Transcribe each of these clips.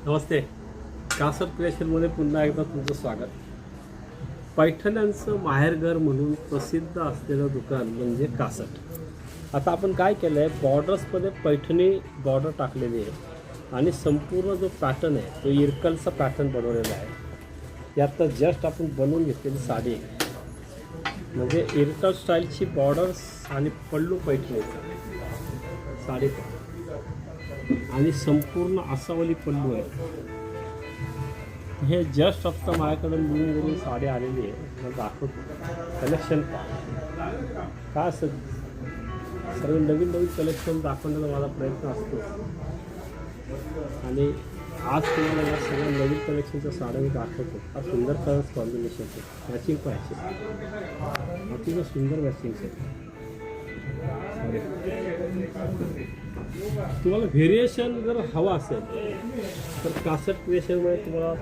नमस्ते. कासर क्रिएशनमध्ये पुन्हा एकदा तुमचं स्वागत. पैठण्यांचं माहेरघर म्हणून प्रसिद्ध असलेलं दुकान म्हणजे कासट. आता आपण काय केलं आहे, बॉर्डर्समध्ये पैठणी बॉर्डर टाकलेली आहे आणि संपूर्ण जो पॅटर्न आहे तो इरकलचा पॅटर्न बनवलेला आहे. यात जस्ट आपण बनवून घेतलेली साडी आहे. म्हणजे इरकल स्टाईलची बॉर्डर्स आणि पल्लू पैठणीचा साडी आणि संपूर्ण आसावली पल्लू आहे. हे जस्ट आत्ता माझ्याकडे मिळून साडी आलेली आहे. मला दाखवतो कलेक्शन काय असं सर्व नवीन नवीन कलेक्शन दाखवण्याचा माझा प्रयत्न असतो आणि आज तुम्हाला या सगळ्या नवीन कलेक्शनच्या साड्या मी दाखवतो. हा सुंदर कलर्स कॉम्बिनेशन आहे, मॅचिंग पाहिजे, अतिशय सुंदर मॅचिंग आहे. तुम्हाला व्हेरिएशन जर हवा असेल तर कासट क्रिएशनमुळे तुम्हाला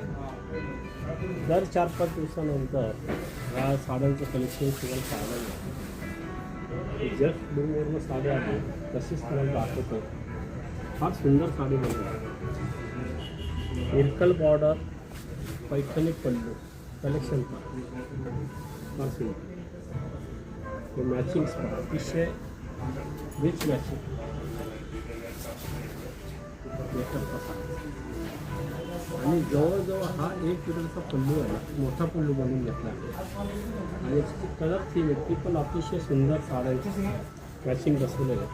दर 4-5 दिवसानंतर या साड्यांचं कलेक्शन तुम्हाला पाहायला मिळतं. जस्ट डूमवरनं साडी आहे तशीच तुम्हाला दाखवतो. फार सुंदर साडी बनवली, इरकल बॉर्डर, पैठणी पल्लू कलेक्शन फार सुंदर. मॅचिंग अतिशय रिच मॅचिंग आणि जवळजवळ हा 1 मीटरचा पल्लू आहे, मोठा पल्लू बनवून घेतला आहे आणि याची कलर थीम आहे ती पण अतिशय सुंदर साड्यांची मॅचिंग बसवलेलं आहे.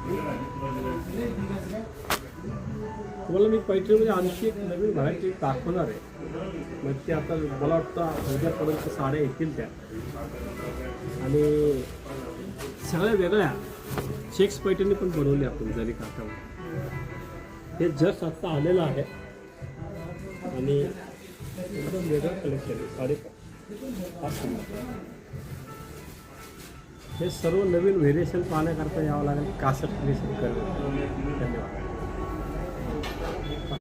तुम्हाला मी पैठणीमध्ये आणखी एक नवीन व्हरायटी दाखवणार आहे. मग ते आता मला वाटतं उद्यापर्यंत साड्या येतील त्या आणि सगळ्या वेगळ्या चेक्स पैठणी पण बनवली आपण जरी काठावर. हे जस्ट आत्ता आलेलं आहे आणि एकदम वेगळं कलेक्शन आहे साडी. हे सर्व नवीन व्हेरिएशन पाहण्याकरता यावं लागेल कासट क्रिएशन करणं. धन्यवाद.